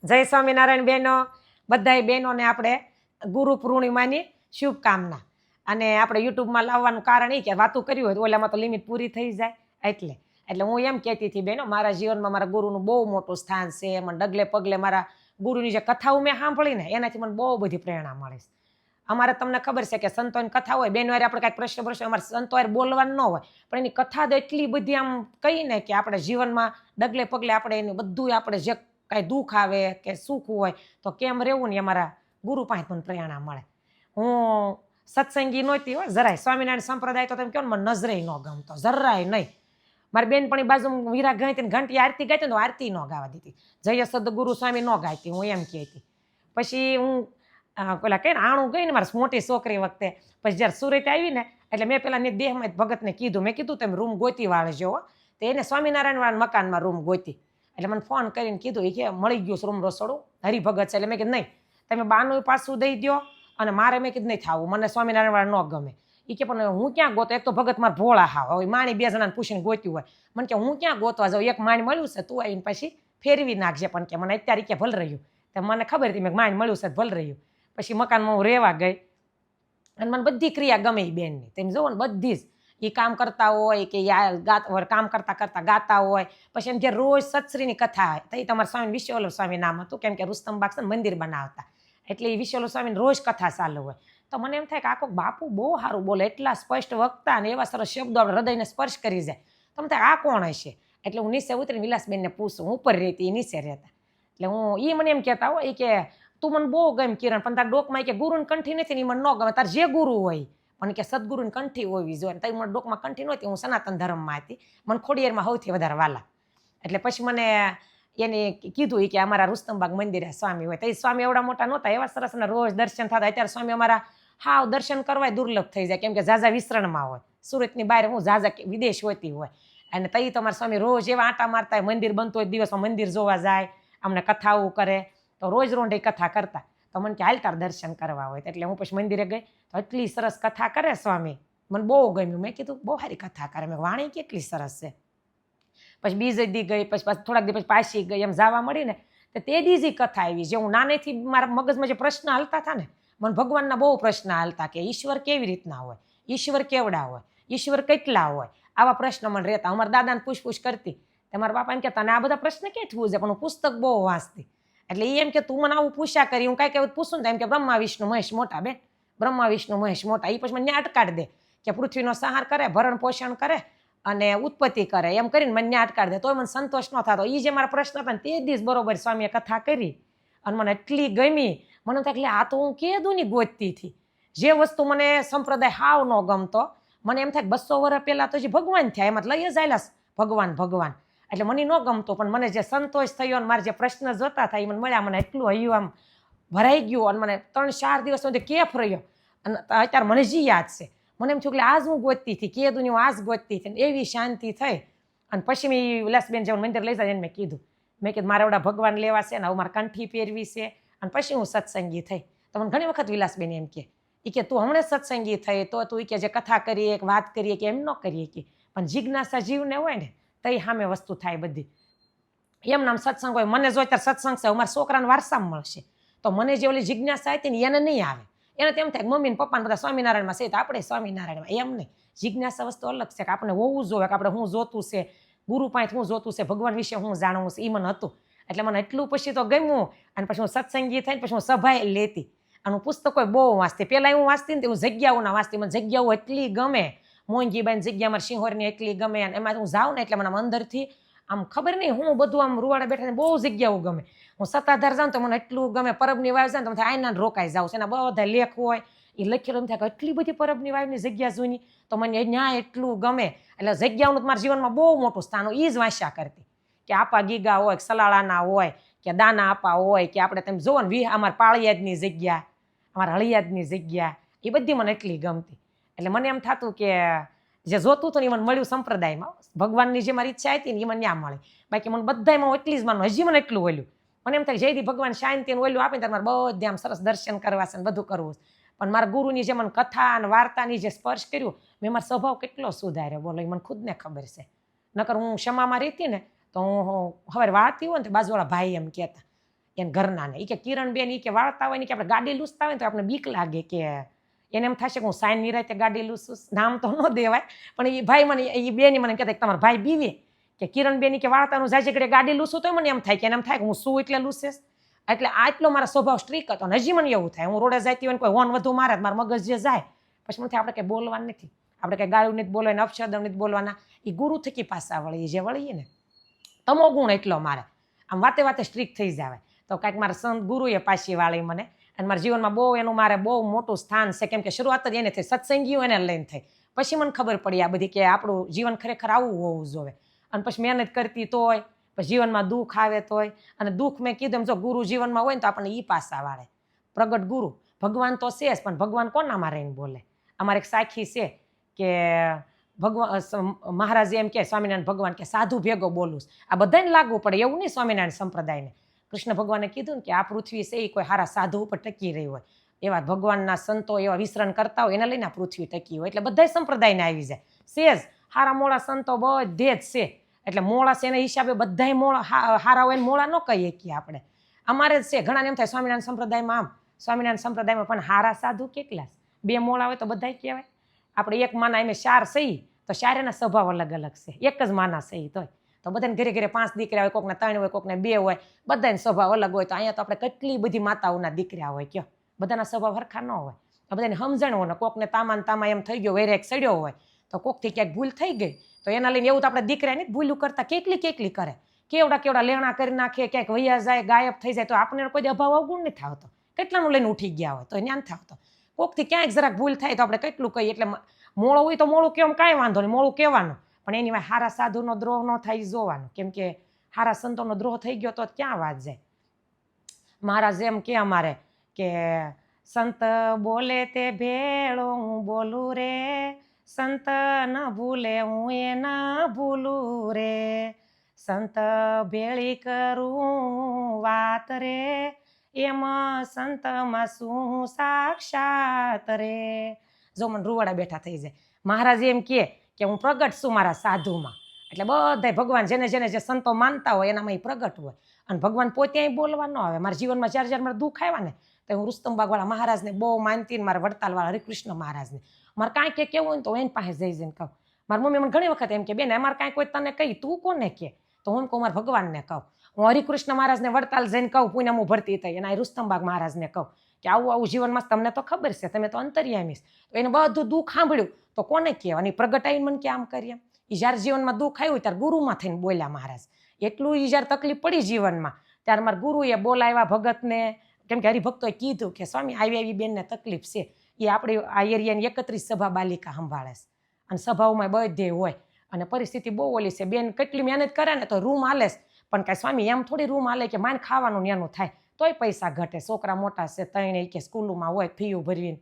જય સ્વામિનારાયણ બહેનો, બધાય બહેનોને આપણે ગુરુ પૂર્ણિમાની શુભકામના. અને આપણે યુટ્યુબમાં લાવવાનું કારણ એ કે વાતું કર્યું હોય તો ઓલામાં તો લિમિટ પૂરી થઈ જાય. એટલે હું એમ કહેતી હતી બહેનો, મારા જીવનમાં મારા ગુરુનું બહુ મોટું સ્થાન છે. મને ડગલે પગલે મારા ગુરુની જે કથાઓ મેં સાંભળીને એનાથી મને બહુ બધી પ્રેરણા મળે છે. અમારે તમને ખબર છે કે સંતોની કથા હોય, બેનો આપણે કાંઈક પ્રશ્ન અમારે સંતો બોલવાનું ન હોય, પણ એની કથા તો એટલી બધી આમ કહીને કે આપણે જીવનમાં ડગલે પગલે આપણે એનું બધું આપણે જે કાંઈ દુઃખ આવે કે સુખ હોય તો કેમ રહેવું ને અમારા ગુરુ પાસે મને પ્રેરણા મળે. હું સત્સંગી નહોતી હોય જરાય, સ્વામિનારાયણ સંપ્રદાય તો તમે કહો ને મને નજરે ન ગમતો, જરાય નહીં. મારી બેનપણી બાજુ વીરા ગઈ હતી ને ઘંટી આરતી ગાતી તો આરતી ન ગાવા દીધી, જય સદગુરુ સ્વામી ન ગાતી, હું એમ કહેતી. પછી હું પેલા કઈ ને આણું ગઈ ને મારી મોટી છોકરી વખતે, પછી જ્યારે સુરત આવી ને એટલે મેં પેલા ને દેહમાં ભગતને કીધું, મેં કીધું તમે રૂમ ગોતી વાળજો. તો એને સ્વામિનારાયણ વાળા મકાનમાં રૂમ ગોતી. એટલે મને ફોન કરીને કીધું એ કે મળી ગયું રૂમ રસોડું હરિભગત છે. એટલે મેં કીધું નહીં, તમે બાનું પાછું દઈ દો અને મારે મેં કીધું નહીં થવું, મને સ્વામિનારાયણ વાળા ન ગમે. એ કે પણ હું ક્યાં ગોતો, એક તો ભગત મારા ભોળા હાવ, હવે માણી બે જણાને પૂછીને ગોત્યું હોય. મને કે હું ક્યાં ગોતવા જાઉં, એક માણ મળ્યું છે, તું આવીને પછી ફેરવી નાખજે. પણ કે મને અત્યારે કે ભલ રહ્યું, તો મને ખબર હતી મેં માણ મળ્યું છે ભલ રહ્યું. પછી મકાનમાં હું રહેવા ગઈ અને મને બધી ક્રિયા ગમે એ બેનની. તમે જુઓ ને બધી જ એ કામ કરતા હોય કે કામ કરતા કરતા ગાતા હોય. પછી એમ જે રોજ સત્સરીની કથા હોય, તો એ તમારા સ્વામી વિશ્વવલ્લભ સ્વામી નામ હતું, કેમ કે રુસ્તમબાગ છે ને મંદિર બનાવતા, એટલે એ વિશ્વવલ્લભ સ્વામીની રોજ કથા ચાલુ હોય. તો મને એમ થાય કે આખો બાપુ બહુ સારું બોલે, એટલા સ્પષ્ટ વક્તા ને એવા સરસ શબ્દો આપણે હૃદયને સ્પર્શ કરી જાય. તો મને થાય આ કોણ હશે. એટલે હું નીચે ઉતરીને વિલાસબેનને પૂછું, હું ઉપર રહેતી, એ નીચે રહેતા. એટલે એ મને એમ કહેતા હોય કે તું મને બહુ ગમ કિરણ, પણ તારા ડોકમાં કે ગુરુની કંઠી નથી ને એ મને ન ગમે, તાર જે ગુરુ હોય પણ કે સદગુરુની કંઠી હોવી જોઈએ. તારી મને ડોકમાં કંઠી નહોતી, હું સનાતન ધર્મમાં હતી, મને ખોડિયારમાં સૌથી વધારે વાલા. એટલે પછી મને એને કીધું કે અમારા રુસ્તમબાગ મંદિરે સ્વામી હોય. તો એ સ્વામી એવડા મોટા નહોતા, એવા સરસ રોજ દર્શન થતા. અત્યારે સ્વામી અમારા હાવ દર્શન કરવા દુર્લભ થઈ જાય, કેમ કે ઝાઝા વિસ્તરણમાં હોય, સુરતની બહાર હું ઝાઝા વિદેશ હોતી હોય. અને તઈ તમારા સ્વામી રોજ એવા આંટા મારતા હોય, મંદિર બનતું હોય દિવસમાં મંદિર જોવા જાય, અમને કથાઓ કરે. તો રોજ રોંઢે કથા કરતા. તો મને કે હાલ તાર દર્શન કરવા હોય, એટલે હું પછી મંદિરે ગઈ તો એટલી સરસ કથા કરે સ્વામી, મને બહુ ગમ્યું. મેં કીધું બહુ સારી કથા કરે, મેં વાણી કેટલી સરસ છે. પછી બીજે દી ગઈ, પછી થોડાક દી પછી પાછી ગઈ, એમ જવા મળી ને તો તે દીજી કથા આવી. જે હું નાનેથી મારા મગજમાં જે પ્રશ્ન હાલતા હતા ને, મને ભગવાનના બહુ પ્રશ્ન હાલતા કે ઈશ્વર કેવી રીતના હોય, ઈશ્વર કેવડા હોય, ઈશ્વર કેટલા હોય, આવા પ્રશ્ન મને રહેતા. અમારા દાદાને પૂછપૂછ કરતી, તમારા બાપા એમ કે તને આ બધા પ્રશ્ન ક્યાં થવું છે, પણ હું પુસ્તક બહુ વાંચતી. એટલે એમ કે તું મને આવું પૂછ્યા કરી, હું કાંઈક એવું પૂછું ને એમ કે બ્રહ્મા વિષ્ણુ મહેશ મોટા, બેન બ્રહ્મા વિષ્ણુ મહેશ મોટા. એ પછી મને અટકાડી દે કે પૃથ્વીનો સંહાર કરે, ભરણ પોષણ કરે અને ઉત્પત્તિ કરે, એમ કરીને મને અટકાડી દે. તોય મને સંતોષ ન થતો. એ જે મારા પ્રશ્ન હતા ને તે દિવસ બરોબર સ્વામીએ કથા કરી અને મને એટલી ગમી. મને થાય એટલે આ તો હું કેદુની ગોતતી હતી. જે વસ્તુ મને સંપ્રદાય હાવ ન ગમતો, મને એમ થાય 200 વર્ષ પહેલા તો જે ભગવાન થયા એમાં લઈ જ આવેલા ભગવાન ભગવાન, એટલે મને ન ગમતો. પણ મને જે સંતોષ થયો અને મારે જે પ્રશ્ન જોતા હતા એ મને મળ્યા. મને એટલું હૈયું આમ ભરાઈ ગયું અને મને 3-4 દિવસ સુધી કેફ રહ્યો. અને અત્યારે મને જ યાદ છે. મને એમ થયું કે આજ હું ગોતતી હતી, કેદુની હું આજ ગોતતી હતી. એવી શાંતિ થઈ. અને પછી મેં વિલાસબેન જેવું મંદિર લઈ જાય એને મેં કીધું મારે એવડા ભગવાન લેવા છે ને, હવે મારે કંઠી પહેરવી છે. અને પછી હું સત્સંગી થઈ. તો મને ઘણી વખત વિલાસબેન એમ કે તું હમણાં સત્સંગી થઈ તો તું કે જે કથા કરીએ એક વાત કરીએ કે એમ ન કરીએ કે, પણ જિજ્ઞાસા જીવને હોય ને તઈ સામે વસ્તુ થાય બધી. એમ નામ સત્સંગ હોય. મને જો અત્યારે સત્સંગ છે, મારા છોકરાને વારસામાં મળશે, તો મને જે ઓલી જિજ્ઞાસા હતી ને એને નહીં આવે. એને તેમ થાય મમ્મી ને પપ્પાને બધા સ્વામિનારાયણમાં છે તો આપણે સ્વામિનારાયણમાં. એમ નહીં, જિજ્ઞાસા વસ્તુ અલગ છે કે આપણે હોવું જોઈએ કે આપણે શું જોતું છે, ગુરુ પાસે શું જોતું છે, ભગવાન વિશે શું જાણવું છે, એ મને હતું. એટલે મને એટલું પછી તો ગમ્યું. અને પછી હું સત્સંગી થઈને પછી હું સભાએ લેતી અને હું પુસ્તકો બહુ વાંચતી. પહેલાં હું વાંચતી ને હું જગ્યાઓના વાંચતી. મને જગ્યાઓ એટલી ગમે, મોંઘીબાઈ જગ્યા મારી સિંહોરની એટલી ગમે. અને એમાં હું જાઉં ને એટલે મને અંદરથી આમ ખબર નહીં હું બધું આમ રૂવાડે બેઠા બહુ જગ્યાઓ ગમે. હું સત્તાધાર જાઉં તો મને એટલું ગમે. પરબની વાવ જાય ને તો આઈના રોકાઈ જાઉં છે. એના બધા લેખ હોય એ લખેલું એમ થાય કે એટલી બધી પરબની વાવની જગ્યા જૂની, તો મને ત્યાં એટલું ગમે. એટલે જગ્યાઓનું મારા જીવનમાં બહુ મોટું સ્થાન હોય. એ જ વાંચ્યા કરતી કે આપા ગીગા હોય, સલાળાના હોય કે દાના આપા હોય કે આપણે તમે જુઓ ને અમારા પાળિયાદની જગ્યા, અમારા હળિયાદની જગ્યા, એ બધી મને એટલી ગમતી. એટલે મને એમ થતું કે જે જોતું હતું ને એ મને મળ્યું સંપ્રદાયમાં. ભગવાનની જે મારી ઈચ્છા હતી ને એ મને ત્યાં મળી. બાકી મને બધામાં એટલી જ માનવું, હજી મને એટલું ઓલ્યું. મને એમ થાય જયથી ભગવાન શાંતિનું ઓલ્યું આપે ત્યારે મારે બધે આમ સરસ દર્શન કરવા છે ને બધું કરવું. પણ મારા ગુરુની જે મને કથા અને વાર્તાની જે સ્પર્શ કર્યું, મેં મારો સ્વભાવ કેટલો સુધાર્યો બોલો, એ મને ખુદને ખબર છે. નકર હું ક્ષમામાં રહેતી ને તો હું હવે વાળતી હોય ને તો બાજુવાળા ભાઈ એમ કહેતા એને ઘરનાને. એ કે કિરણબેન એ કે વાળતા હોય ને કે આપણે ગાડી લૂસતા હોય ને તો આપણે બીક લાગે કે એને એમ થશે કે હું સાઈન નિરાતે ગાડી લૂસું. નામ તો ન દેવાય પણ એ ભાઈ મને એ બેની મને કહેતા કે તમારા ભાઈ બીવે કે કિરણબેન કે વાળતાનું જાય છે કે ગાડી લૂસું તો મને એમ થાય કે એને એમ થાય કે હું શું એટલે લૂસેસ. એટલે આટલો મારો સ્વભાવ સ્ટ્રીક હતો ને હજી મને એવું થાય હું રોડે જતી હોય કોઈ હોન વધુ મારે મારા મગજ જે જાય પછી મને આપણે કંઈ બોલવાનું નથી, આપણે કંઈ ગાળું નથી બોલવાના, અપશબ્દ નથી બોલવાના. એ ગુરુ થકી પાસા વળીએ જે વળીએ ને તમો ગુણ એટલો મારે આમ વાતે વાતે સ્ટ્રીક થઈ જાય તો કાંઈક મારા સંત ગુરુએ પાછી વાળી મને. અને મારા જીવનમાં બહુ એનું મારે બહુ મોટું સ્થાન છે કેમ કે શરૂઆત જ એને થઈ, સત્સંગીઓ એને લઈને થઈ. પછી મને ખબર પડી આ બધી કે આપણું જીવન ખરેખર આવું હોવું જોઈએ. અને પછી મહેનત કરતી તોય પછી જીવનમાં દુઃખ આવે તોય અને દુઃખ મેં કીધું જો ગુરુ જીવનમાં હોય ને તો આપણને ઈ પાસા વાળે. પ્રગટ ગુરુ ભગવાન તો છે જ પણ ભગવાન કોનામાં રહીને બોલે. અમારે એક સાખી છે કે ભગવાન મહારાજ એમ કે સ્વામિનારાયણ ભગવાન કે સાધુ ભેગો બોલું. આ બધાને લાગુ પડે એવું નહીં સ્વામિનારાયણ સંપ્રદાયને. કૃષ્ણ ભગવાને કીધું ને કે આ પૃથ્વી છે એ કોઈ સારા સાધુ ઉપર ટકી રહી હોય એવા ભગવાનના સંતો એવા વિસરણ કરતા હોય એને લઈને આ પૃથ્વી ટકી હોય. એટલે બધા સંપ્રદાયને આવી જાય સેજ હારા મોળા સંતો બધે જ છે. એટલે મોળા છે એના હિસાબે બધા મોળા હારા હોય મોળા ન કહીએ કે આપણે અમારે જ છે. ઘણાને એમ થાય સ્વામિનારાયણ સંપ્રદાયમાં આમ સ્વામિનારાયણ સંપ્રદાયમાં પણ હારા સાધુ કેટલા બે મોળા હોય તો બધા કહેવાય. આપણે એક માના એમ 4 સહી તો 4 સ્વભાવ અલગ અલગ છે. એક જ માના સહી તો બધાને ઘરે ઘરે 5 દીકરા હોય, કોકને 3 હોય, કોકને 2 હોય, બધાને સ્વભાવ અલગ હોય. તો અહીંયા તો આપણે કેટલી બધી માતાઓના દીકરા હોય કયો બધાના સ્વભાવ સરખા ન હોય. બધાને સમજણ હોય ને કોકને તામાં એમ થઈ ગયો વેરેક સડ્યો હોય તો કોકથી ક્યાંક ભૂલ થઈ ગઈ તો એના લઈને એવું તો આપણે દીકરાને ભૂલું કરતા કેટલી કરે કેવડા લેણા કરી નાખે ક્યાંક વૈયા જાય ગાયબ થઈ જાય તો આપણે કોઈ અભાવ અવગુણ નહીં થતો. કેટલાનું લઈને ઉઠી ગયા હોય તો જ્ઞાન થતો. કોકથી ક્યાંક જરાક ભૂલ થાય તો આપણે કેટલું કહીએ. એટલે મોળો હોય તો મોળું કેમ કાંઈ વાંધો નહીં મોળું કહેવાનું પણ એની વાય હારા સાધુનો દ્રોહ ન થાય જોવાનું કેમ કે હારા સંતોનો દ્રોહ થઈ ગયો તો ક્યાં વાત જાય. મહારાજ એમ કે અમારે કે સંત બોલે તે ભેળો હું બોલું રે, સંત ન ભૂલે હું એ ના ભૂલું રે, સંત ભેળી કરું વાત રે, એમાં સંતમાં શું સાક્ષાત રે. જો મને રૂવાડા બેઠા થઈ જાય. મહારાજ એમ કે હું પ્રગટ છું મારા સાધુમાં. એટલે બધા ભગવાન જેને જેને જે સંતો માનતા હોય એનામાં એ પ્રગટ હોય અને ભગવાન પોતે બોલવા ન આવે. મારા જીવનમાં જ્યારે મારે દુઃખ આવ્યા ને તો હું રુસ્તમબાગવાળા મહારાજને બહુ માનતી ને મારા વડતાલવાળા હરિકૃષ્ણ મહારાજને મારે કાંઈ કેવું હોય ને તો એની પાસે જઈને કહું. મારી મમ્મી મને ઘણી વખત એમ કે બેન અમારે કાંઈ કોઈ તને કહી તું કોને કે તો હું કહું મારા ભગવાનને કહું. હું હરિકૃષ્ણ મહારાજને વડતાલ જઈને કહું પૂનમ ભરતી થઈ અને રુસ્તમબાગ મહારાજને કહું કે આવું જીવનમાં તમને તો ખબર છે તમે તો અંતર્યામીશ તો એને બધું દુઃખ સાંભળ્યું તો કોને કહેવાય પ્રગટ આવીને મને કે આમ કરીએ. એ જ્યારે જીવનમાં દુઃખ આવ્યું ત્યારે ગુરુમાં થઈને બોલ્યા મહારાજ. એટલું એ જ્યારે તકલીફ પડી જીવનમાં ત્યારે મારા ગુરુએ બોલાવ્યા ભગતને કેમ કે હરિભક્તોએ કીધું કે સ્વામી આવી બેનને તકલીફ છે એ આપણી આ એરિયાની 31 સભા બાલિકા સંભાળે છે અને સભાઓમાં બધે હોય અને પરિસ્થિતિ બહુ ઓલી છે. બેન કેટલી મહેનત કરે ને તો રૂમ હાલે પણ કાંઈ સ્વામી એમ થોડી રૂમ હાલે કે માન ખાવાનું ન્યાનું થાય તોય પૈસા ઘટે. છોકરા મોટા છે ત્રણે કે સ્કૂલોમાં હોય ફીયું ભરવીને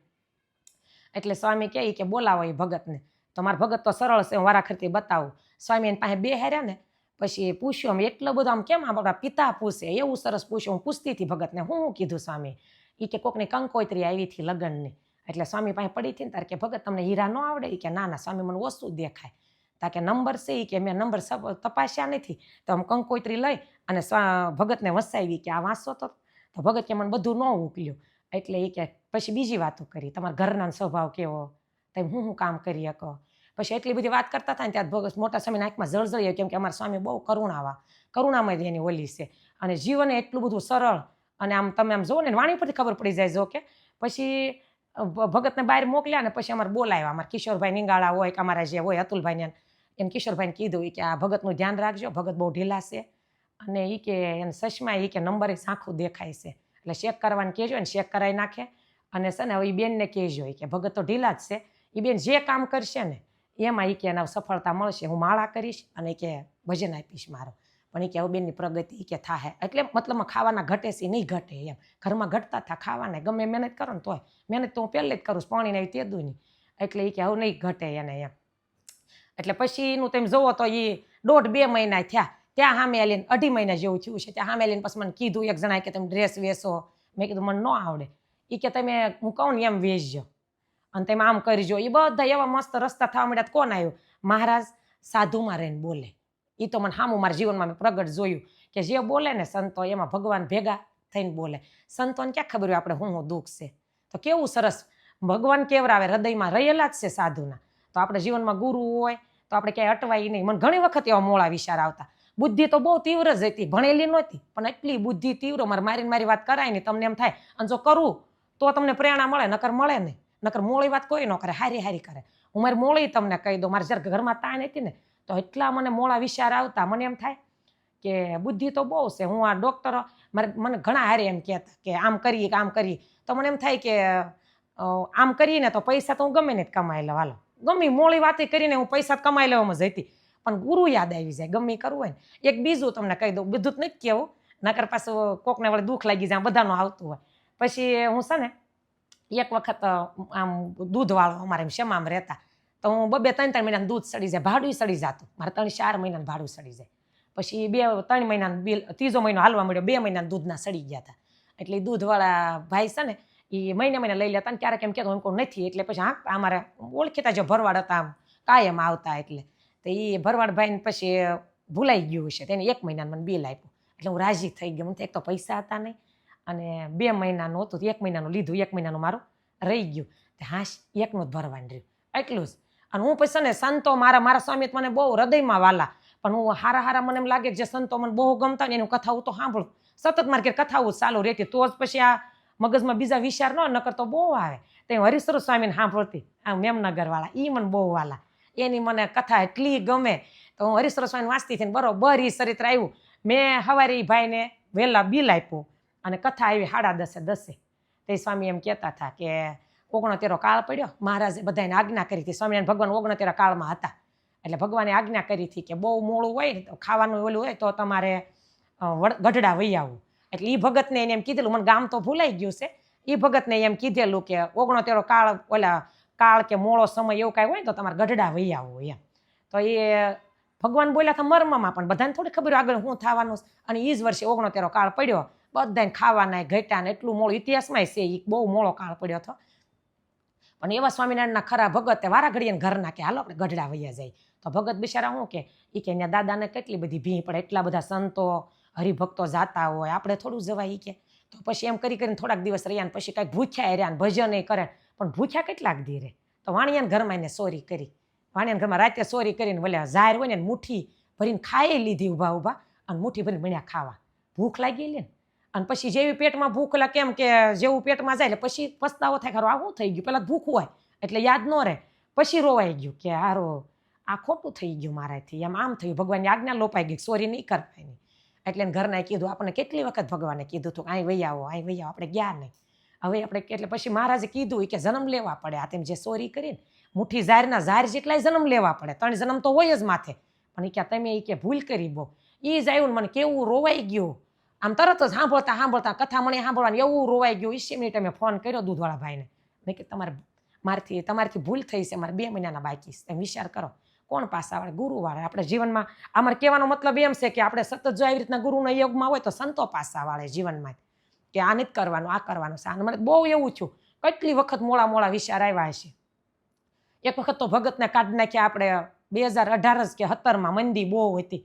એટલે સ્વામી કહે કે બોલાવો એ ભગતને. તો મારા ભગત તો સરળ છે હું વારાખરતી બતાવું. સ્વામી એની પાસે બેહાર્યા ને પછી પૂછ્યું આમ એટલો બધો આમ કેમ આપણા પિતા પૂછે એવું સરસ પૂછ્યું. હું પૂછતી હતી ભગતને હું કીધું સ્વામી એ કે કોકની કંકોત્રી આવી હતી લગ્નની એટલે સ્વામી પાસે પડી હતી ને તારે કે ભગત તમને હીરા ન આવડે એ કે ના સ્વામી મને ઓછું દેખાય તા કે નંબર છે એ કે મેં નંબર તપાસ્યા નથી તો આમ કંકોત્રી લઈ અને ભગતને વસાવી કે આ વાંચો તો ભગત કે મને બધું ન ઉકલ્યું એટલે એ કે પછી બીજી વાતો કરી તમારા ઘરના સ્વભાવ કેવો તમે હું કામ કરી શકો. પછી એટલી બધી વાત કરતા હતા ને ત્યાં ભગત મોટા સ્વામીના આંખમાં જળજળી કેમ કે અમારા સ્વામી બહુ કરુણામય એની ઓલી છે અને જીવન એટલું બધું સરળ અને આમ તમે આમ જુઓ ને વાણી પરથી ખબર પડી જાય જો કે પછી ભગતને બહાર મોકલ્યા ને પછી અમારે બોલાવ્યા. અમારા કિશોરભાઈ નિંગાળા હોય કે અમારા જે હોય અતુલભાઈને એને કિશોરભાઈને કીધું કે આ ભગતનું ધ્યાન રાખજો ભગત બહુ ઢીલા છે અને એ કે એને સચમાં એ કે નંબર ઝાંખું દેખાય છે એટલે ચેક કરવાનું કહેજો ને ચેક કરાવી નાખે અને છે ને હવે એ બેનને કહેજો કે ભગત તો ઢીલા જ છે એ બેન જે કામ કરશે ને એમાં એ કે એના સફળતા મળશે. હું માળા કરીશ અને કે ભજન આપીશ મારો પણ એ કે હવે બેનની પ્રગતિ એ કે થાય એટલે મતલબમાં ખાવાના ઘટે છે નહીં ઘટે એમ ઘરમાં ઘટતા થા ખાવાને ગમે મહેનત કરો ને તોય મહેનત તો હું પહેલે જ કરું પાણીને આવી તેદું નહીં એટલે એ કે હવે નહીં ઘટે એને એમ. એટલે પછી એનું તમે જોવો તો એ 1.5-2 મહિના થયા ત્યાં સામે આવીને 2.5 મહિના જેવું થયું છે ત્યાં સામે આવીને પછી મને કીધું એક જણાએ કે તમે ડ્રેસ વેચો. મેં કીધું મને ન આવડે એ કે તમે હું કહું ને એમ વેચજો અને તમે આમ કરજો. એ બધા એવા મસ્ત રસ્તા થવા માંડ્યા. કોણ આવ્યું મહારાજ સાધુમાં રહીને બોલે. એ તો મને સામું મારા જીવનમાં મેં પ્રગટ જોયું કે જે બોલે ને સંતો એમાં ભગવાન ભેગા થઈને બોલે. સંતોને ક્યાં ખબર હોય આપણે હું દુઃખ છે. તો કેવું સરસ ભગવાન કેવરાવે, હૃદયમાં રહેલા જ છે સાધુના. તો આપણે જીવનમાં ગુરુ હોય તો આપણે ક્યાંય અટવાય નહીં. મને ઘણી વખત એવા મોળા વિચાર આવતા. બુદ્ધિ તો બહુ તીવ્ર જ હતી, ભણેલી નહોતી, પણ એટલી બુદ્ધિ તીવ્ર, મારી વાત કરાય નહીં. તમને એમ થાય અને જો કરું તો તમને પ્રેરણા મળે, નકર મળે નહીં. નકર મોળી વાત કોઈ ન કરે, હારી કરે. હું મારી મોળી તમને કહી દઉં, મારે જ્યારે ઘરમાં તાણ હતી ને તો એટલા મને મોળા વિચાર આવતા. મને એમ થાય કે બુદ્ધિ તો બહુ છે. હું આ ડૉક્ટર મને ઘણા હારે એમ કહેતા કે આમ કરીએ કે આમ કરીએ. તો મને એમ થાય કે આમ કરીને તો પૈસા તો હું ગમે ને કમાઈ લઉં. હાલો ગમે મોળી વાતે કરીને હું પૈસા કમાઈ લેવામાં જતી, પણ ગુરુ યાદ આવી જાય ગમે કરવું હોય ને. એક બીજું તમને કહી દઉં, બધું જ નથી કહેવું, નકર પાછું કોકને વળે દુઃખ લાગી જાય, બધાનું આવતું હોય. પછી હું છે ને એક વખત આમ દૂધવાળો અમારે એમ શેમામાં રહેતા, તો હું 2-3 મહિનાનું દૂધ સડી જાય, ભાડું સડી જતું મારે. 3-4 મહિનાનું ભાડું સડી જાય. પછી 2-3 મહિનાનું બિલ, ત્રીજો મહિનો હાલવા મળ્યો, 2 મહિનાના દૂધના સડી ગયા હતા. એટલે દૂધવાળા ભાઈ છે ને એ મહિને લઈ લેતા ને ક્યારેક એમ કહેતો એમ કોઈ નથી. એટલે પછી હા અમારે ઓળખીતા જો ભરવાડ હતા, આમ કાયમ આવતા. એટલે તો એ ભરવાડ ભાઈને પછી ભૂલાઈ ગયું છે, તેને 1 મહિનાનું મને બિલ આપ્યું. એટલે હું રાજી થઈ ગયો. મને એક તો પૈસા હતા નહીં અને 2 મહિનાનું હતું, 1 મહિનાનું લીધું, 1 મહિનાનું મારું રહી ગયું. હાશ એકનું જ ભરવાનું રહ્યું, એટલું જ. અને હું પછી ને સંતો મારા સ્વામી મને બહુ હૃદયમાં વાલા, પણ હું હારા મને એમ લાગે કે જે સંતો મને બહુ ગમતા ને એનું કથાઓ તો સાંભળું. સતત મારે કથાઓ ચાલુ રહેતી, તો જ પછી આ મગજમાં બીજા વિચાર ન નકર તો બહુ આવે. તે હરિસ્વરૂપ સ્વામીને સાંભળતી, આ મેમનગર વાળા, એ મને બહુ વાલા. એની મને કથા એટલી ગમે. તો હું હરિસ્વરૂપ સ્વામી વાંચતી હતી, બરોબર એ ચરિત્ર આવ્યું. મેં સવારે ભાઈને વહેલા બિલ આપ્યું અને કથા આવી 10:30. તે સ્વામી એમ કહેતા હતા કે 69 કાળ પડ્યો, મહારાજે બધાને આજ્ઞા કરી હતી. સ્વામિનારાયણ ભગવાન 69 કાળમાં હતા. એટલે ભગવાને આજ્ઞા કરી હતી કે બહુ મોડું હોય ને તો ખાવાનું ઓલું હોય તો તમારે ગઢડા વહી આવવું. એટલે એ ભગતને એને એમ કીધેલું, મને ગામ તો ભૂલાઈ ગયું છે. એ ભગતને એમ કીધેલું કે 69 કાળ, ઓલા કાળ કે મોળો સમય એવું કાંઈ હોય ને તો તમારે ગઢડા વહી આવવું એમ. તો એ ભગવાન બોલ્યા હતા મર્મમાં, પણ બધાને થોડી ખબર આગળ શું થવાનું. અને એ જ વર્ષે 69 કાળ પડ્યો, બધાને ખાવાના ઘટ્યા ને એટલું મોડું ઇતિહાસમાં છે. એ બહુ મોડો કાળ પડ્યો હતો. પણ એવા સ્વામિનારાયણના ખરા ભગત વારા ઘડીએ ઘરના કે હાલો આપણે ગઢડા વૈયા જાય. તો ભગત બિચારા શું કે એ કે એના દાદાને કેટલી બધી ભીં પડે, એટલા બધા સંતો હરિભક્તો જાતા હોય, આપણે થોડું જવાય. એ કે તો પછી એમ કરીને થોડાક દિવસ રહ્યા ને પછી કાંઈક ભૂખ્યા રહ્યા ને ભજન એ કરે. પણ ભૂખ્યા કેટલાક દી રહે. તો વાણિયાના ઘરમાં એને ચોરી કરી. વાણિયાના ઘરમાં રાતે ચોરી કરીને બોલ્યા જાહેર હોય ને મુઠ્ઠી ભરીને ખાઈ લીધી, ઊભા અને મુઠ્ઠી ભરીને મળ્યા ખાવા. ભૂખ લાગી લે ને. અને પછી જેવી પેટમાં ભૂખ કેમ કે જેવું પેટમાં જાય એટલે પછી પસ્તાવો થાય, ખરો આ શું થઈ ગયું. પહેલાં ભૂખ હોય એટલે યાદ ન રહે, પછી રોવાઈ ગયું કે હારો આ ખોટું થઈ ગયું મારાથી, એમ આમ થયું, ભગવાનની આજ્ઞા લોપાઈ ગઈ, ચોરી નહીં કરવાની. એટલે ઘરનાએ કીધું, આપણને કેટલી વખત ભગવાને કીધું હતું અહીં વહી આવો, આપણે ગયા નહીં. હવે આપણે એટલે પછી મહારાજે કીધું કે જન્મ લેવા પડે. આ તેમ જે ચોરી કરીને મુઠ્ઠી ઝાર જેટલાય જન્મ લેવા પડે, 3 જન્મ તો હોય જ માથે. પણ એ કે તમે એ કે ભૂલ કરી બહુ. એ જ આવ્યું ને મને કેવું રોવાઈ ગયું. આમ તરત જ સાંભળતા કથા મને સાંભળવાની એવું રોવાઈ ગયું. 20 મિનિટે મેં ફોન કર્યો દૂધવાળા ભાઈને. મેં કે તમારાથી ભૂલ થઈ છે, મારે 2 મહિનાના બાકી છે, તમે વિચાર કરો કોણ પાસા વાળે, ગુરુ વાળે. આપણે જીવનમાં અમારે કહેવાનો મતલબ એમ છે કે આપણે સતત જો આવી રીતના ગુરુના યોગમાં હોય તો સંતો પાસા વાળે જીવનમાં કે આ નથી કરવાનું, આ કરવાનું છે. મને બહુ એવું છું, કેટલી વખત મોળા વિચાર આવ્યા છે. એક વખત તો ભગતને કાઢી નાખ્યા આપણે 2018 કે 17માં મંદી બહુ હતી,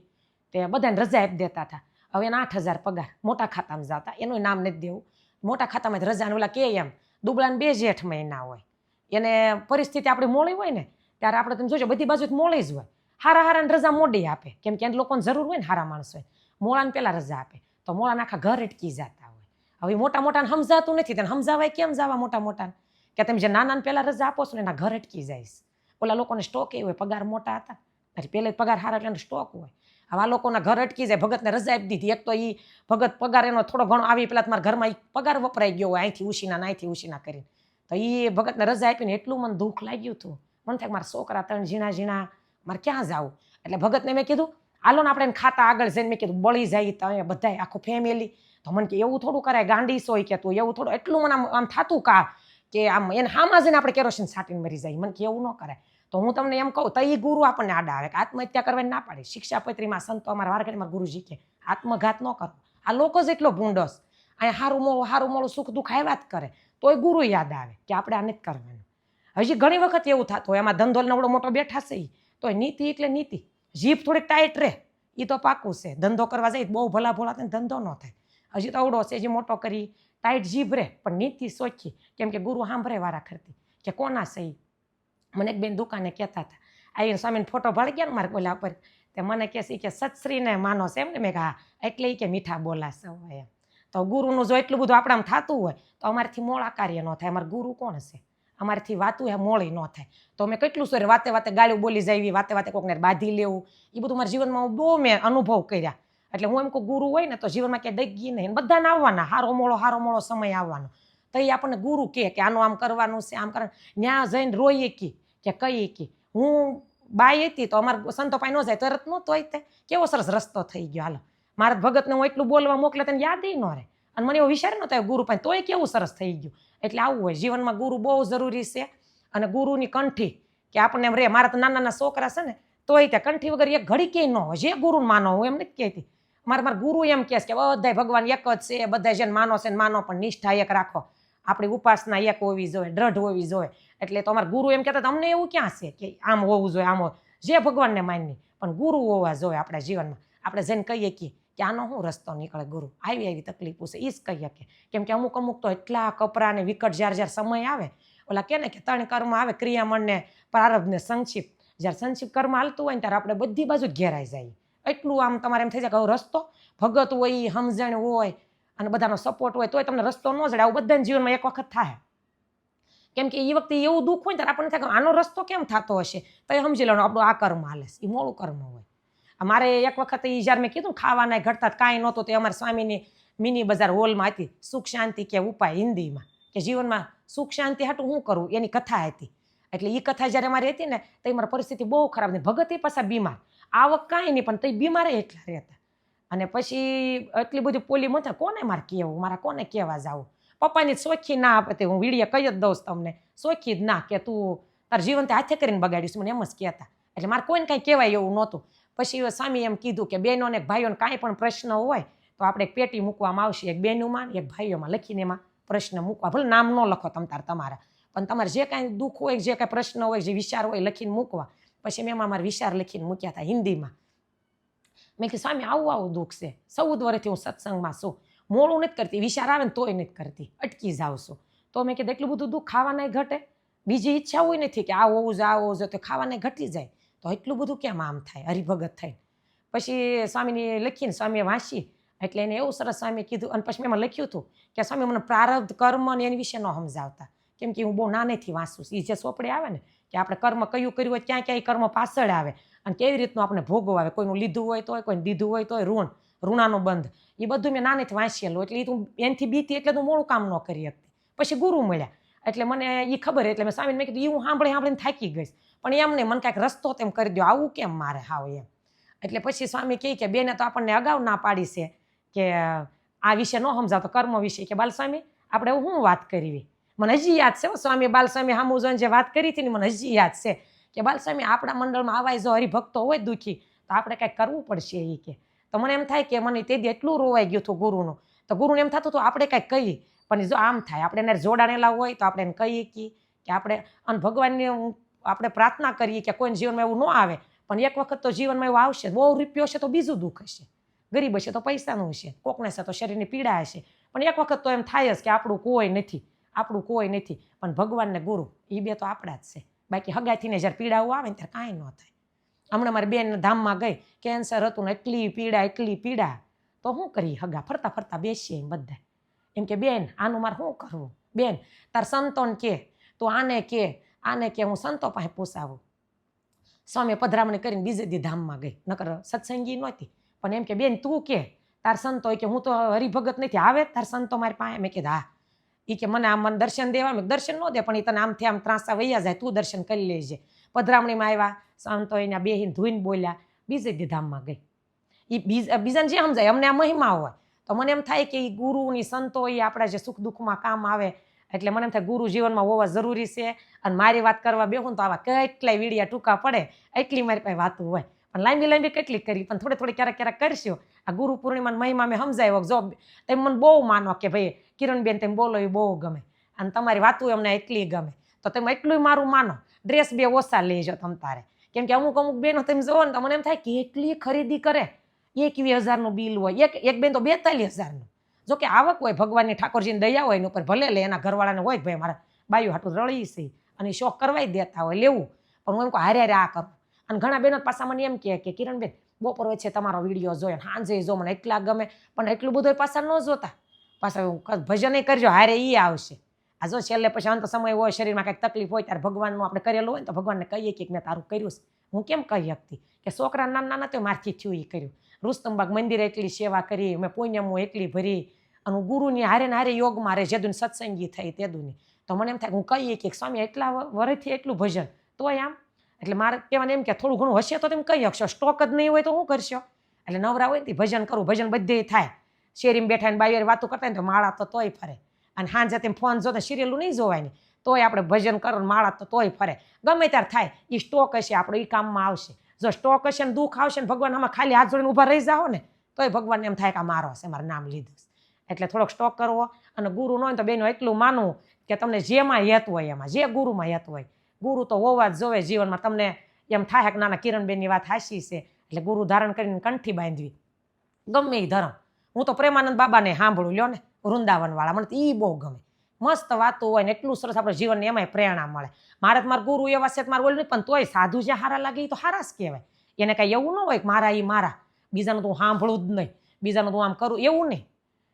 તે બધાને રજા આપી દેતા હતા. હવે એના 8,000 પગાર મોટા ખાતામાં જતા, એનું નામ નથી દેવું. મોટા ખાતામાં રજાને ઓલા કે એમ દુબળાને 2 જેઠ મહિના હોય, એને પરિસ્થિતિ આપણી મોડી હોય ને ત્યારે આપણે તમે જોજો બધી બાજુ મોડી જ હોય. હારાને રજા મોડી આપે, કેમ કે એને લોકોને જરૂર હોય ને, હારા માણસો હોય. મોળાને પહેલાં રજા આપે તો મોળાના આખા ઘર અટકી જતા હોય. હવે મોટાને સમજાતું નથી, તેને સમજાવાય કેમ જવા મોટાને કે તમે જે નાનાને પહેલાં રજા આપો છો ને એના ઘર અટકી જાય. ઓલા લોકોને સ્ટોક એ હોય, પગાર મોટા હતા એટલે પહેલે પગાર હારા એટલે સ્ટોક હોય. હવે આ લોકોના ઘર અટકી જાય. ભગતને રજા આપી દીધી. એક તો એ ભગત પગાર એનો થોડો ઘણો આવી, પેલા તમારા ઘરમાં પગાર વપરાઈ ગયો હોય, અહીંથી ઉછીના કરીને. તો એ ભગતને રજા આપીને એટલું મને દુઃખ લાગ્યું હતું. મને થાય મારા છોકરા 3 ઝીણા મારે ક્યાં જવું. એટલે ભગતને મેં કીધું હાલો ને આપણે ખાતા આગળ જઈને મેં કીધું બળી જાય તો બધા આખું ફેમિલી. તો મને કે એવું થોડું કરાય, ગાંડી સોય કે તું એવું થોડું. એટલું મને આમ થતું કે આમ એને હામાં જઈને આપણે કેરોસીન છાંટીને મરી જાય. મને કે એવું ન કરાય. તો હું તમને એમ કહું, તો એ ગુરુ આપણને આડા આવે કે આત્મહત્યા કરવાની ના પાડે. શિક્ષાપત્રીમાં સંતો અમારા વારકડીમાં ગુરુજી કે આત્મઘાત ન કરો. આ લોકો જ એટલો ભૂંડોસ, અહીંયા હારું મોળું સુખ દુઃખ આવ્યા જ કરે. તો એ ગુરુ યાદ આવે કે આપણે આ નથી કરવાનું. હજી ઘણી વખત એવું થતું હોય, એમાં ધંધો નવડો મોટો બેઠા છે તો નીતિ એટલે નીતિ, જીભ થોડીક ટાઈટ રહે એ તો પાકું છે. ધંધો કરવા જાય બહુ ભલા થાય ધંધો ન થાય. હજી તો અવડો છે, હજી મોટો કરી ટાઈટ જીભ રે પણ નીતિ સોખી, કેમ કે ગુરુ સાંભળે વારા ખરતી કે કોના સહી. મને એક બેન દુકાને કહેતા હતા, આવીને સ્વામીને ફોટો ભાળી ગયા ને મારે બોલા પર, તે મને કહે કે સત્શ્રીને માનો છે એમ ને. મેં કહા એટલે કે મીઠા બોલાશે હોય એમ. તો ગુરુનું જો એટલું બધું આપણામાં થતું હોય તો અમારાથી મોળા કાર્ય ન થાય. અમારે ગુરુ કોણ છે? અમારાથી વાતું એ મોળી ન થાય. તો મેં કેટલું સોરે વાતે વાતે ગાળું બોલી જાય, વાતે વાતે કોકને બાંધી લેવું, એ બધું મારા જીવનમાં બહુ મેં અનુભવ કર્યા. એટલે હું એમ કહું ગુરુ હોય ને તો જીવનમાં ક્યાંય ડગી નહીં, બધાને આવવાના, હારો મોળો સમય આવવાનો. તો એ આપણને ગુરુ કે આનું આમ કરવાનું છે, આમ કરવાનું. ત્યાં જઈને રોઈએ કે કઈ કે હું બાઈ હતી તો અમારે સંતો પાસે ન જાય તરત ન તોય તે કેવો સરસ રસ્તો થઈ ગયો. હાલો મારા ભગતને હું એટલું બોલવા મોકલે તને યાદ ન રહે, અને મને એવો વિચાર ન થાય ગુરુ પાસે તોય કેવું સરસ થઈ ગયું. એટલે આવું હોય જીવનમાં, ગુરુ બહુ જરૂરી છે. અને ગુરુની કંઠી કે આપણને એમ રે. મારા તો નાના છોકરા છે ને તોય ત્યાં કંઠી વગર એક ઘડી ક્યાંય ન હોય. જે ગુરુ માનો, હું એમ નથી કહેતી, મારા ગુરુ એમ કહે કે બધા ભગવાન એક જ છે, બધા જેને માનો છે ને માનો, પણ નિષ્ઠા એક રાખો. આપણી ઉપાસના એક હોવી જોઈએ, દ્રઢ હોવી જોઈએ. એટલે તો અમારા ગુરુ એમ કહેતા અમને એવું ક્યાં છે કે આમ હોવું જોઈએ, આમ હોય. જે ભગવાનને માનની પણ ગુરુ હોવા જોઈએ આપણા જીવનમાં. આપણે જેને કહીએ કે આનો શું રસ્તો નીકળે, ગુરુ આવી તકલીફો છે એ જ કહી શકે. કેમ કે અમુક તો એટલા કપરા ને વિકટ જ્યારે સમય આવે, ઓલા કે ને કે 3 કર્મ આવે, ક્રિયામણ ને પ્રારબ્ધ ને સંક્ષિપ્ત. જ્યારે સંક્ષિપ્ત કર્મ હાલતું હોય ને ત્યારે આપણે બધી બાજુ જ ઘેરાઈ જાય. એટલું આમ તમારે એમ થઈ જાય કે રસ્તો ભગત હોય, સમજણ હોય અને બધાનો સપોર્ટ હોય તોય તમને રસ્તો ન જડે. આવું બધાના જીવનમાં એક વખત થાય. કેમ કે એ વખતે એવું દુઃખ હોય ત્યારે આપણને થાય કે આનો રસ્તો કેમ થતો હશે, તો એ સમજી લેવાનું આપણું આ કર્મ હાલે છે, એ મોડું કર્મ હોય. મારે એક વખત જ્યારે મેં કીધું ખાવાના ઘટતા કાંઈ નહોતું, તો અમારા સ્વામીની મિની બજાર હોલમાં હતી, સુખ શાંતિ કે ઉપાય હિન્દીમાં, કે જીવનમાં સુખ શાંતિ હાટું શું કરવું એની કથા હતી. એટલે એ કથા જ્યારે મારી હતી ને તો મારી પરિસ્થિતિ બહુ ખરાબ હતી. ભગત એ પાછા બીમાર, આવક કાંઈ નહીં પણ તો બીમાર એટલા રહેતા. અને પછી એટલી બધી પોલી મથા કોને મારે કહેવું, મારા કોને કહેવા જાવું. પપ્પાની ચોખ્ખી ના આપે, હું વીડિયો કહી જ દઉં તમને, ચોખ્ખી જ ના કે તું તાર જીવન તે હાથે કરીને બગાડીશ, મને એમ જ કહેતા. એટલે મારે કોઈને કાંઈ કહેવાય એવું નહોતું. પછી સ્વામી એમ કીધું કે બહેનોને ભાઈઓને કાંઈ પણ પ્રશ્ન હોય તો આપણે એક પેટી મૂકવામાં આવશે, એક બહેનોમાં એક ભાઈઓમાં લખીને એમાં પ્રશ્ન મૂકવા. ભલે નામ ન લખો તમારા, પણ તમારે જે કાંઈ દુઃખ હોય, જે કાંઈ પ્રશ્ન હોય, જે વિચાર હોય લખીને મૂકવા. પછી મેં એમાં મારા વિચાર લખીને મૂક્યા હતા હિન્દીમાં. મેં કીધું સ્વામી આવું દુઃખ છે, 14 વર્ષથી હું સત્સંગમાં છું, મોડું નથી કરતી, વિચાર આવે ને તોય નથી કરતી, અટકી જાઉં છું. તો મેં કીધું એટલું બધું દુઃખ ખાવાના ઘટે, બીજી ઈચ્છા હોય નથી કે આ હોવું જોઈએ, તો ખાવાને ઘટી જાય, તો એટલું બધું કેમ આમ થાય હરિભગત થાય. પછી સ્વામીની લખીને સ્વામીએ વાંચી, એટલે એને એવું સરસ સ્વામી કીધું. અને પછી મેં એમાં લખ્યું હતું કે સ્વામી મને પ્રારબ્ધ કર્મ ને એની વિશે ન સમજાવતા, કેમ કે હું બહુ નાનેથી વાંચું છું. એ જે ચોપડે આવે ને કે આપણે કર્મ કયું કર્યું હોય, ક્યાં ક્યાંય કર્મ પાછળ આવે અને કેવી રીતનું આપણે ભોગવ આવે, કોઈનું લીધું હોય તોય, કોઈને દીધું હોય તોય, ઋણાનો બંધ, એ બધું મેં નાનેથી વાંચેલું. એટલે એ તું એનાથી બીતી એટલે તું મોડું કામ ન કરી શકતી. પછી ગુરુ મળ્યા એટલે મને એ ખબર, એટલે મેં સ્વામીને મેં કીધું એ હું સાંભળીને થાકી ગઈશ, પણ એમ નહીં, મને કાંઈક રસ્તો તેમ કરી દો, આવું કેમ મારે હાવ એમ. એટલે પછી સ્વામી કહે કે બેને તો આપણને અગાઉ ના પાડી છે કે આ વિશે ન સમજાવતો, કર્મ વિશે, કે બાલસ્વામી આપણે હું વાત કરવી. મને હજી યાદ છે સ્વામી બાલસ્વામી સામુજન જે વાત કરી હતી ને મને હજી યાદ છે કે બાલસ્વામી આપણા મંડળમાં આવાય જો હરિભક્તો હોય દુઃખી તો આપણે કાંઈક કરવું પડશે એ કે. તો મને એમ થાય કે મને તે દી એટલું રોવાઈ ગયું હતું ગુરુનું, તો ગુરુને એમ થતું હતું આપણે કાંઈક કહીએ, પણ જો આમ થાય આપણે એને જોડાણેલા હોય તો આપણે એને કહીએ કે આપણે, અને ભગવાનને આપણે પ્રાર્થના કરીએ કે કોઈને જીવનમાં એવું ન આવે, પણ એક વખત તો જીવનમાં એવું આવશે. બહુ રૂપિયો હશે તો બીજું દુઃખ હશે, ગરીબ હશે તો પૈસાનું હશે, કોકને હશે તો શરીરની પીડા હશે, પણ એક વખત તો એમ થાય જ કે આપણું કોઈ નથી. પણ ભગવાન ને ગુરુ એ બે તો આપણા જ છે. બાકી હગાઈથીને જ્યારે પીડાઓ આવે ને ત્યારે કાંઈ ન થાય. હમણાં મારી બેન ધામમાં ગઈ, કેન્સર હતું ને એટલી પીડા, તો શું કરી, હગા ફરતા ફરતા બેસીએ બધા એમ કે બેન આનું મારે શું કરવું, બેન તાર સંતોન કે તું આને કે હું સંતો પાસે પૂછાવું. સ્વામી પધરામણી કરીને બીજે દી ધામમાં ગઈ, નકર સત્સંગી નહોતી, પણ એમ કે બેન તું કે તાર સંતો, કે હું તો હરિભગત નથી, આવે તાર સંતો મારી પાસે. મેં કીધું હા. એ કે મને આમ દર્શન દેવા, મેં દર્શન ન દે પણ એ તને આમથી આમ ત્રાસા વૈયા જાય, તું દર્શન કરી લેજે. પધરામણીમાં આવ્યા, સંતો એના બેહીને ધોઈને બોલ્યા, બીજે દી ધામમાં ગઈ. એ બીજાને જે સમજાય, અમને આ મહિમા હોય તો મને એમ થાય કે એ ગુરુની સંતો એ આપણા જે સુખ દુઃખમાં કામ આવે. એટલે મને એમ થાય ગુરુ જીવનમાં હોવા જરૂરી છે. અને મારી વાત કરવા બેહું તો આવા કેટલાય વીડિયા ટૂંકા પડે એટલી મારી પાસે વાતું હોય, પણ લાંબી કેટલી કરી, પણ થોડી ક્યારેક કરશું. આ ગુરુ પૂર્ણિમાની મહિમા મેં સમજાવ્યો. જો તમે મને બહુ માનો કે ભાઈ કિરણબેન તમે બોલો એ બહુ ગમે અને તમારી વાતું અમને એટલી ગમે, તો તમે એટલું મારું માનો. ડ્રેસ 2 ઓછા લેજો તમ તારે, કેમ કે અમુક બેનો તમે જોવો ને તો મને એમ થાય કેટલી ખરીદી કરે. 21,000નું બિલ હોય, એક બેન તો 42,000નું. જો કે આવક હોય ભગવાનની ઠાકોરજીની દયા હોય એની ઉપર ભલે લે, એના ઘરવાળાને હોય ભાઈ મારા બાયું હાટું રળી છે અને શોખ કરવાય દેતા હોય લેવું, પણ હું એમ કહું હારે હારે આ કરું. અને ઘણા બહેનો પાછા મને એમ કે કિરણબેન બપોર વચ્ચે તમારો વિડીયો જોયો સાંજે જો મને એટલા ગમે, પણ એટલું બધું પાછા ન જોતા, પાછા ભજન કરજો હારે એ આવશે. આ જો છેલ્લે પછી અંત સમય હોય શરીરમાં કંઈક તકલીફ હોય ત્યારે ભગવાનનું આપણે કરેલું હોય ને તો ભગવાનને કહીએ કે મેં તારું કર્યું છે. હું કેમ કહી શકતી કે છોકરા નાના નાના તો મારથી થયું એ કર્યું, રુસ્તમબાગ મંદિરે એટલી સેવા કરી, મેં પુણ્યમું એટલી ભરી, અને હું ગુરુની હારે ને હારે યોગમાં રે જેદુની સત્સંગી થઈ તેદુની. તો મને એમ થાય હું કહીએ કે સ્વામી એટલા વર્ષથી એટલું ભજન તોય આમ, એટલે મારે કહેવાને એમ કે થોડું ઘણું હશે તો તમે કહી શકશો, સ્ટોક જ નહીં હોય તો શું કરશો. એટલે નવરા હોય ને ભજન કરું, ભજન બધે થાય. શેરીમાં બેઠા ને બાઈવારે વાતો કરતા ને તો માળા તો તોય ફરે, અને સાંજે તેમ ફોન જોતા સિરિયલું નહીં જોવાય, તોય આપણે ભજન કરો માળા તો તોય ફરે. ગમે ત્યારે થાય એ સ્ટોક હશે આપણો, એ કામમાં આવશે. જો સ્ટોક હશે ને દુઃખ આવશે ને ભગવાન આમાં ખાલી હાથ જોડીને ઊભા રહી જાઓ ને તોય ભગવાનને એમ થાય કે મારો હશે, મારું નામ લીધું. એટલે થોડોક સ્ટોક કરવો, અને ગુરુ ન હોય તો બેનો એટલું માનવું કે તમને જેમાં હેતું હોય એમાં, જે ગુરુમાં હેતું હોય, ગુરુ તો હોવા જ જોવે જીવનમાં. તમને એમ થાય કે નાના કિરણબેનની વાત હાચી છે, એટલે ગુરુ ધારણ કરીને કંઠી બાંધવી ગમે એ ધર્મ. હું તો પ્રેમાનંદ બાબાને સાંભળું લ્યો ને, વૃંદાવન વાળા, મને તો એ બહુ ગમે. મસ્ત વાતો હોય ને એટલું સરસ આપણે જીવનને એમાંય પ્રેરણા મળે. મારે મારા ગુરુ એવા છે મારે બોલું નહીં, પણ તોય સાધુ જ્યાં હારા લાગે એ તો હારા જ કહેવાય. એને કાંઈ એવું ન હોય કે મારા એ મારા, બીજાનું તો હું સાંભળું જ નહીં, બીજાનું તો આમ કરું એવું નહીં,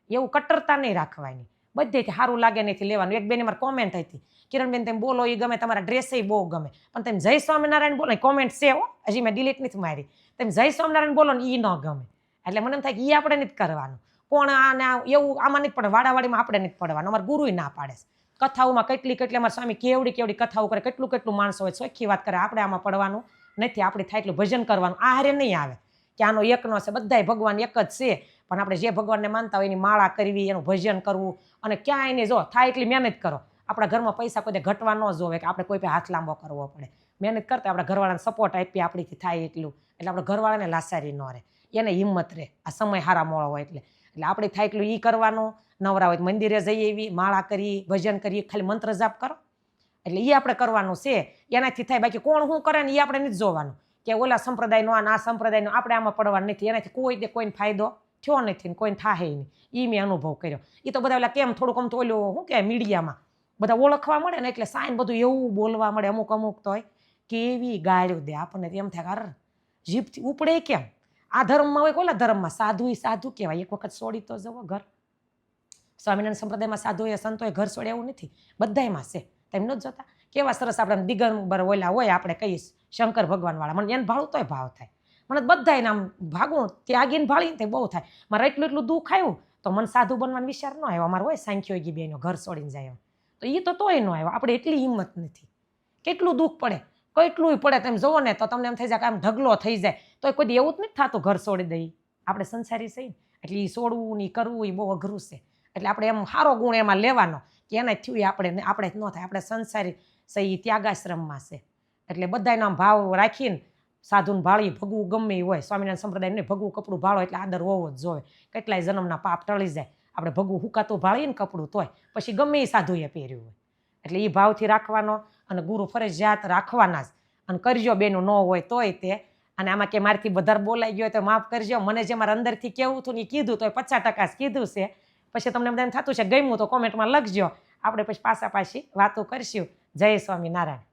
એવું કટ્ટરતા નહીં રાખવાની. બધેથી સારું લાગે નથી લેવાનું. એક બેને મારી કોમેન્ટ હતી, કિરણબેન તેમ બોલો એ ગમે, તમારા ડ્રેસે બહુ ગમે, પણ તેમ જય સ્વામિનારાયણ બોલો, કોમેન્ટ છે હો, હજી મેં ડિલીટ નથી મારી, તેમ જય સ્વામિનારાયણ બોલો ને એ ન ગમે. એટલે મને એમ થાય કે એ આપણે નથી કરવાનું. કોણ આને એવું આમાં નથી પડે, વાડાવાડીમાં આપણે નથી પડવાનું. અમારા ગુરુએ ના પાડે છે. કથાઓમાં કેટલી અમારા સ્વામી કેવડી કેવડી કથાઓ કરે, કેટલું માણસો હોય ચોખ્ખી વાત કરે, આપણે આમાં પડવાનું નથી. આપણે થાય એટલું ભજન કરવાનું. આ હારે નહીં આવે કે આનો એકનો છે, બધાય ભગવાન એક જ છે, પણ આપણે જે ભગવાનને માનતા હોય એની માળા કરવી, એનું ભજન કરવું, અને ક્યાંય નહીં જો થાય એટલી મહેનત કરો. આપણા ઘરમાં પૈસા કોઈ ઘટવા ન જોવે કે આપણે કોઈ પાસે હાથ લાંબો કરવો પડે. મહેનત કરતા આપણા ઘરવાળાને સપોર્ટ આપીએ આપણીથી થાય એટલું, એટલે આપણે ઘરવાળાને લાસારી ન રહે, એને હિંમત રહે. આ સમય હારા મોળો હોય એટલે આપણે થાય એટલું એ કરવાનું. નવરા હોય મંદિરે જઈએ એવી માળા કરી, ભજન કરીએ, ખાલી મંત્ર જાપ કરો, એટલે એ આપણે કરવાનું છે. એનાથી થાય. બાકી કોણ શું કરે ને એ આપણે નથી જોવાનું કે ઓલા સંપ્રદાયનો આ સંપ્રદાયનો, આપણે આમાં પડવાનું નથી. એનાથી કોઈને ફાયદો થયો નથી, કોઈને થાય નહીં. એ મેં અનુભવ કર્યો. એ તો બધા ઓલા કેમ થોડુંક આમ તો ઓલું શું કહેવાય મીડિયામાં બધા ઓળખવા મળે ને એટલે સાઈન બધું એવું બોલવા મળે. અમુક તો હોય કેવી ગાળ્યું દે આપણને, એમ થાય અરે જીભથી ઉપડે કેમ. આ ધર્મમાં હોય ઓલા ધર્મમાં સાધુ સાધુ કહેવાય. એક વખત છોડી તો જવો ઘર. સ્વામિનારાયણ સંપ્રદાયમાં સાધુએ સંતોએ ઘર છોડે એવું નથી, બધાયમાં છે. તેમ નથી જોતા કેવા સરસ આપણે દિગંબર ઓલા હોય, આપણે કહીશ શંકર ભગવાન વાળા, મને એને ભાળું તોય ભાવ થાય. મને બધાય નામ ભાગું ત્યાગીને ભાળીને તે બહુ થાય. મારે એટલું દુઃખ આવ્યું તો મને સાધુ બનવાનો વિચાર ન આવ્યો. અમારે હોય સાંખ્યો ગી બેનો ઘર છોડીને જાય તો એ તો તોય ન આવ્યો. આપણે એટલી હિંમત નથી. કેટલું દુઃખ પડે, કેટલું પડે. તેમ જોવો ને તો તમને એમ થઈ જાય કે આમ ઢગલો થઈ જાય. તો કોઈ એવું જ નથી થતું ઘર છોડી દઈ. આપણે સંસારી છે એટલે એ છોડવું ને કરવું એ બહુ અઘરું છે. એટલે આપણે એમ સારો ગુણ એમાં લેવાનો કે એના થયું આપણે જ ન થાય. આપણે સંસારી છે એ ત્યાગાશ્રમમાં છે. એટલે બધાનો આમ ભાવ રાખીને સાધુને ભાળી ભગવું ગમે એ હોય. સ્વામિનારાયણ સંપ્રદાયને ભગવું કપડું ભાળો એટલે આદર હોવો જ જોઈએ. કેટલાય જન્મના પાપ ટળી જાય. આપણે ભગવું હુકાતું ભાળીએ ને કપડું તોય પછી ગમે એ સાધુએ પહેર્યું હોય. એટલે એ ભાવથી રાખવાનો, અને ગુરુ ફરજિયાત રાખવાના જ. અને કરજો બેનું ન હોય તોય તે. અને આમાં કે મારથી વધારે બોલાઈ ગયો તો માફ કરજો. મને જે મારા અંદરથી કેવું હતું ને એ કીધું તો 50% કીધું છે. પછી તમને બધા થતું છે ગમ્યું તો કોમેન્ટમાં લખજો. આપણે પછી પાછી વાતો કરશું. જય સ્વામિનારાયણ.